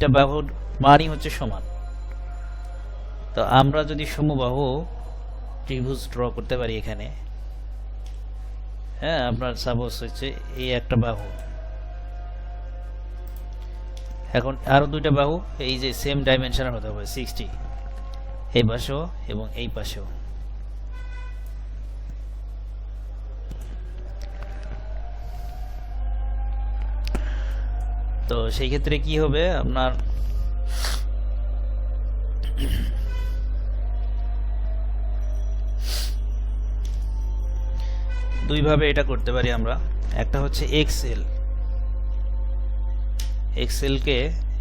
তিনটা বাহুর মানই হচ্ছে সমান। তো আমরা যদি সমবাহু ত্রিভুজ ড্র করতে পারি এখানে, হ্যাঁ, আপনার সাপোজ হচ্ছে এই একটা বাহু, এখন আরো দুইটা বাহু এই যে সেম ডাইমেনশনের হতে হবে 60, এই পাশেও এবং এই পাশেও। তো সেই ক্ষেত্রে কি হবে আপনার দুইভাবে এটা করতে পারি আমরা। একটা হচ্ছে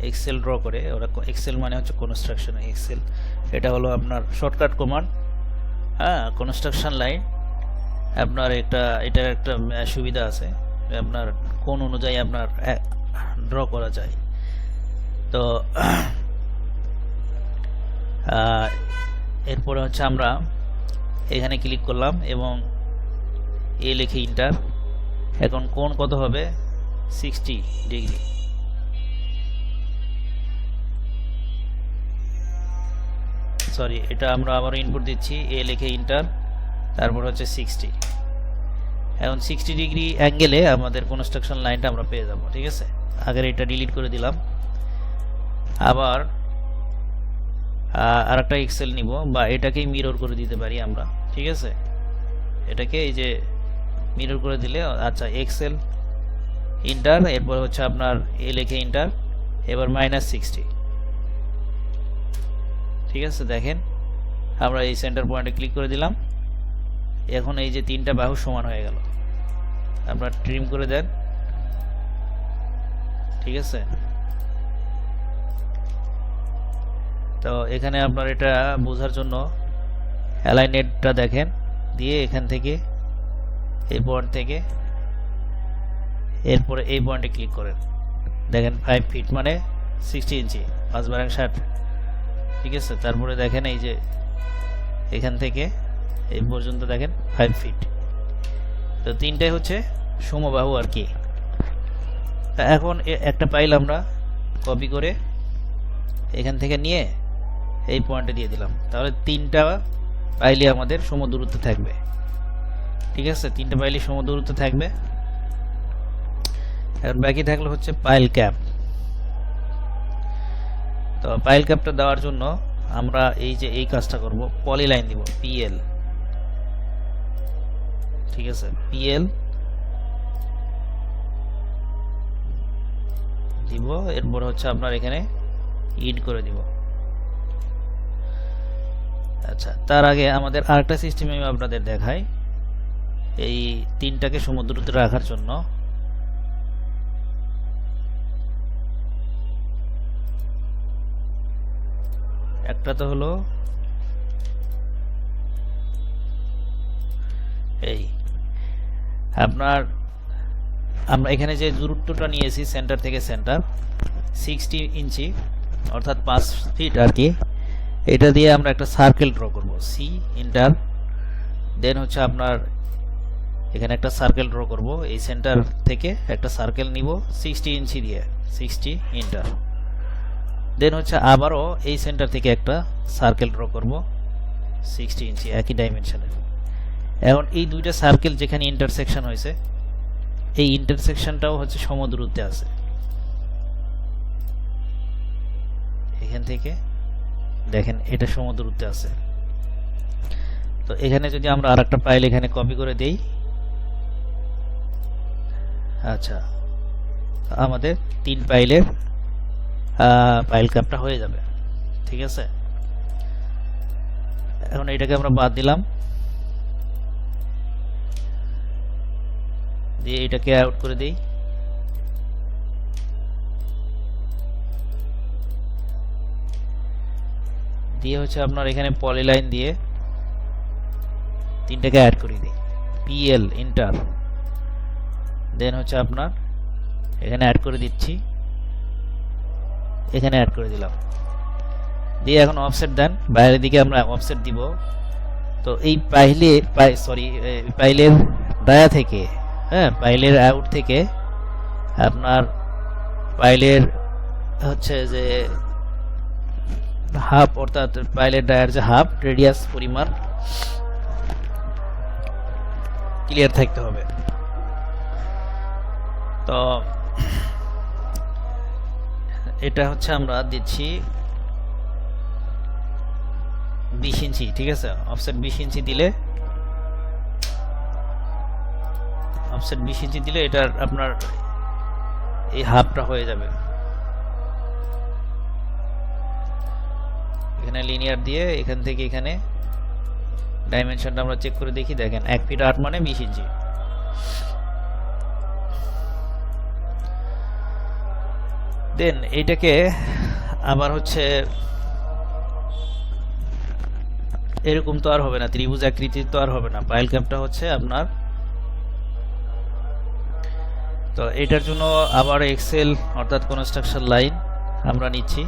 এক্সেল ড্র করে, ওরা এক্সেল মানে হচ্ছে কনস্ট্রাকশন এক্সেল, এটা হলো আপনার শর্টকাট কমান্ড। হ্যাঁ, কনস্ট্রাকশন লাইন আপনার এটার একটা সুবিধা আছে, আপনার কোন অনুযায়ী আপনার ড্র করা যায়। তো এরপরে হচ্ছে আমরা এখানে ক্লিক করলাম এবং এ লিখে ইন্টার। এখন কোণ কত হবে 60 ডিগ্রি। সরি, এটা আমরা আবার ইনপুট দিচ্ছি, এ লিখে ইন্টার, তারপর হচ্ছে 60। এখন 60 ডিগ্রি অ্যাঙ্গেলে আমাদের কনস্ট্রাকশন লাইনটা আমরা পেয়ে যাব। ঠিক আছে, আগের এটা ডিলিট করে দিলাম। আবার আরেকটা এক্সেল নিব, বা এটাকেই মিরর করে দিতে পারি আমরা। ঠিক আছে, এটাকে এই যে মিরর করে দিলে, আচ্ছা এক্সেল ইন্টার, এরপর হচ্ছে আপনার এ লিখে ইন্টার, এবার -60। ঠিক আছে, দেখেন আমরা এই সেন্টার পয়েন্টে ক্লিক করে দিলাম। এখন এই যে তিনটা বাহু সমান হয়ে গেল। আপনার ট্রিম করে দেন। ঠিক আছে, তো এখানে আপনার এটা বোঝার জন্য অ্যালাইনেটটা দেখেন, দিয়ে এখান থেকে এই পয়েন্ট থেকে এরপরে এই পয়েন্টে ক্লিক করেন। দেখেন 5 ফিট মানে 60 ইঞ্চি, 5 বারাং 60। ঠিক আছে, তারপরে দেখেন এই যে এখান থেকে এই পর্যন্ত দেখেন 5 ফিট। তো তিনটাই হচ্ছে সমবাহু আর কি। এখন একটা পাইল আমরা কপি করে এখান থেকে নিয়ে এই পয়েন্টে দিয়ে দিলাম, তাহলে তিনটা পাইলে আমাদের সমদূরত্বে থাকবে। ঠিক আছে, তিনটা পাইলে সমদূরত্বে থাকবে। এখন বাকি থাকলো হচ্ছে পাইল ক্যাপ। তো পাইল ক্যাপটা দেওয়ার জন্য আমরা এই যে এই কাজটা করব, পলি লাইন দিব পিএল। ঠিক আছে, পিএল দিব, এরপর হচ্ছে আপনার এখানে ইড করে দিব। আচ্ছা, তার আগে আমাদের আরেকটা সিস্টেম আমি আপনাদের দেখাই। এই তিনটাকে সমদূরত্বে রাখার জন্য একটা তো হলো এই আপনার, আমরা এখানে যে দূরত্বটা নিয়েছি সেন্টার থেকে সেন্টার 60 ইঞ্চি অর্থাৎ 5 ফিট আর কি, এটা দিয়ে আমরা একটা সার্কেল ড্র করব। সি ইন্টার, দেন হচ্ছে আপনার এখানে একটা সার্কেল ড্র করব। এই সেন্টার থেকে একটা সার্কেল নিব 60 ইঞ্চি দিয়ে, 60 ইন্টার। দেন হচ্ছে আবারও এই সেন্টার থেকে একটা সার্কেল ড্র করব 60 ইঞ্চি, একই ডাইমেনশনের। এখন এই দুইটা সার্কেল যেখানে ইন্টারসেকশন হয়েছে, এই ইন্টারসেকশনটাও হচ্ছে সমদূরত্বে আছে। এখান থেকে দেখেন এটা সমদূরত্বে আছে। তো এখানে যদি আমরা আরেকটা পাইল এখানে কপি করে দেই, আচ্ছা আমাদের তিন পাইলের পাইল ক্যাপটা হয়ে যাবে। ঠিক আছে, এখন এটাকে আমরা বাদ দিলাম, দিয়ে এটাকে আউট করে দেই। দিয়ে হচ্ছে আপনার এখানে পলিলাইন দিয়ে তিনটাকে অ্যাড করে দিই, পিএল ইন্টার। দেন হচ্ছে আপনার এখানে অ্যাড করে দিচ্ছি, এখানে অ্যাড করে দিলাম, দিয়ে এখন অফসেট দেন, বাইরের দিকে আমরা অফসেট দিব। তো এই পাইলের ডায়া থেকে, হ্যাঁ পাইলের আউট থেকে আপনার পাইলের হচ্ছে যে হাফ, অর্থাৎ পাইলের ডায়ার যে হাফ রেডিয়াস পরিমাণ ক্লিয়ার থাকতে হবে। তো এটা হচ্ছে আমরা দিচ্ছি 20 ইঞ্চি, ঠিক আছে। অফসেট 20 ইঞ্চি দিলে, অফসেট 20 ইঞ্চি দিলে এটার আপনার এই হাফটা হয়ে যাবে। এখানে লিনিয়ার দিয়ে এখান থেকে এখানে ডাইমেনশনটা আমরা চেক করে দেখি। দেখেন 1 ফিট 8 মানে 20 ইঞ্চি। দেন এইটাকে আবার হচ্ছে এরকম তো আর হবে না, ত্রিভুজ আকৃতির তো আর হবে না। পাইল ক্যাপটা হচ্ছে আপনার, তো এটার জন্য আবার এক্সেল অর্থাৎ কনস্ট্রাকশন লাইন আমরা নিচ্ছি।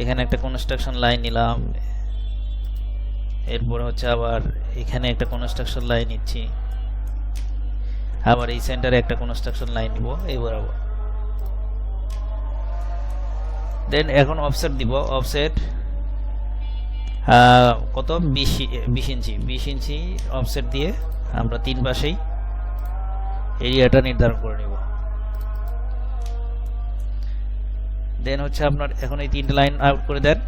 এখানে একটা কনস্ট্রাকশন লাইন নিলাম, এরপরে হচ্ছে আবার এখানে একটা কনস্ট্রাকশন লাইন নিচ্ছি, আবার এই সেন্টারে একটা কনস্ট্রাকশন লাইন নিব এই বরাবর। দেন এখন অফসেট দিব। অফসেট কত, 20 ইঞ্চি। 20 ইঞ্চি অফসেট দিয়ে আমরা 3 পাশেই এরিয়াটা নির্ধারণ করে নিব। দেন হচ্ছে আপনার এখন এই 3টে লাইন আউট করে দেন।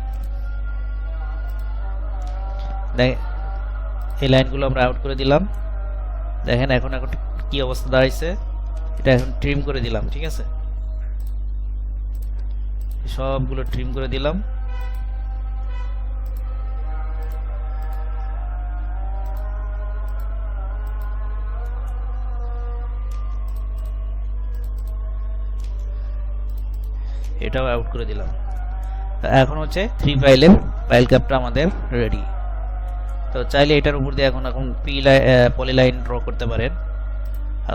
এই লাইনগুলো আমরা আউট করে দিলাম। দেখেন এখন এখন কি অবস্থা দাঁড়াইছে, এটা এখন ট্রিম করে দিলাম, ঠিক আছে। সবগুলো ট্রিম করে দিলাম। এটাও আউট করে দিলাম। এখন হচ্ছে 3 পাইলের পাইল ক্যাপটা আমাদের রেডি। তো চাইলে এটার উপর দিয়ে এখন পলিলাইন ড্র করতে পারেন,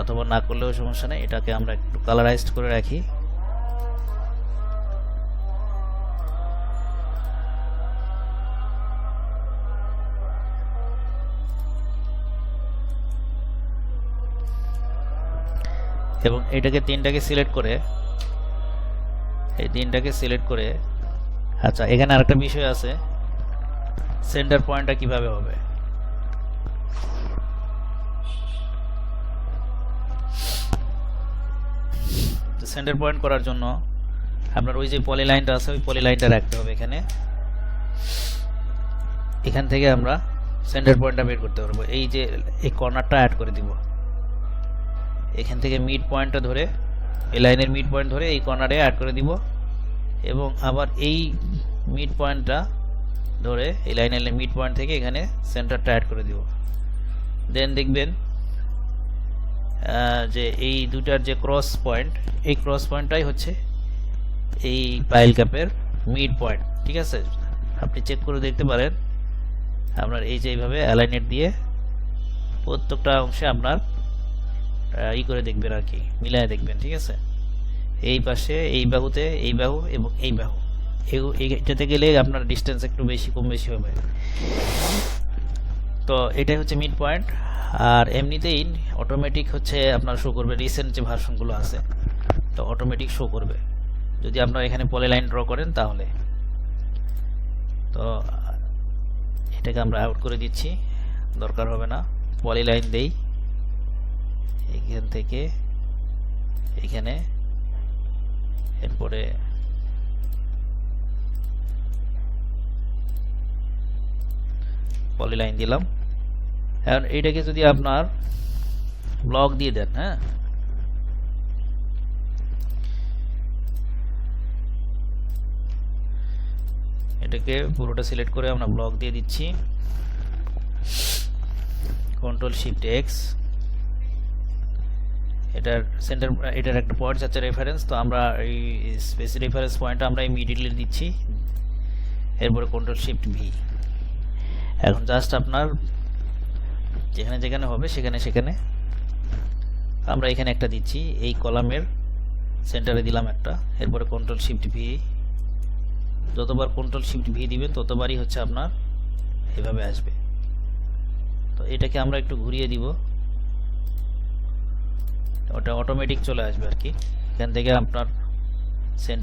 অথবা না করলেও সমস্যা নেই। এটাকে আমরা একটু কালারাইজড করে রাখি। এবং এটাকে 3টাকে সিলেক্ট করে, এই 3টাকে সিলেক্ট করে, আচ্ছা এখানে আরেকটা বিষয় আছে, সেন্টার পয়েন্টটা কিভাবে হবে। সেন্টার পয়েন্ট করার জন্য আপনার ওই যে পলি লাইনটা আছে, ওই পলি লাইনটা রাখতে হবে এখানে। এখান থেকে আমরা সেন্টার পয়েন্টটা বের করতে পারবো। এই যে এই কর্নারটা অ্যাড করে দিব, এখান থেকে মিড পয়েন্টটা ধরে, এই লাইনের মিড পয়েন্ট ধরে এই কর্নারে অ্যাড করে দিব, এবং আবার এই মিড পয়েন্টটা ধরে এই লাইনের মিড পয়েন্ট থেকে এখানে সেন্টারটা অ্যাড করে দিব। দেন দেখবেন যে এই দুটার যে ক্রস পয়েন্ট, এই ক্রস পয়েন্টটাই হচ্ছে এই পাইল ক্যাপের মিড পয়েন্ট, ঠিক আছে। আপনি চেক করে দেখতে পারেন। আপনার এই যে এইভাবে অ্যালাইনেট দিয়ে প্রত্যেকটা অংশে আপনার করে দেখবেন আর কি, মিলায় দেখবেন, ঠিক আছে। এই পাশে এই বাহুতে এই বাহু এবং এই বাহু, এটাতে গেলে আপনার ডিস্টেন্স একটু বেশি কম বেশি হবে। তো এটাই হচ্ছে মিড পয়েন্ট। আর এমনিতেই অটোমেটিক হচ্ছে আপনার শো করবে, রিসেন্ট যে ভার্সনগুলো আছে তো অটোমেটিক শো করবে যদি আপনারা এখানে পলি লাইন ড্র করেন তাহলে। তো এটাকে আমরা আউট করে দিচ্ছি, দরকার হবে না। পলি লাইন দেই এখান থেকে এখানে, এরপরে পলি লাইন দিলাম। এখন এইটাকে যদি আপনার ব্লক দিয়ে দেন, হ্যাঁ, এটাকে পুরোটা সিলেক্ট করে আমরা ব্লক দিয়ে দিচ্ছি, কন্ট্রোল শিফট এক্স। এটার সেন্টার, এটার একটা পয়েন্ট আছে রেফারেন্স, তো আমরা এই স্পেসিফিক রেফারেন্স পয়েন্টটা আমরা ইমিডিয়েটলি দিচ্ছি, এরপরে কন্ট্রোল শিফট ভি। এখন জাস্ট আপনার যেখানে যেখানে হবে সেখানে সেখানে আমরা এখানে একটা দিচ্ছি, এই কলামের সেন্টারে দিলাম একটা, এরপরে কন্ট্রোল শিফট ভি। যতবার কন্ট্রোল শিফট ভি দিবেন ততবারই হচ্ছে আপনার এভাবে আসবে। তো এটাকে আমরা একটু ঘুরিয়ে দিব, ওটা অটোমেটিক চলে আসবে আর কি। এখান থেকে আপনার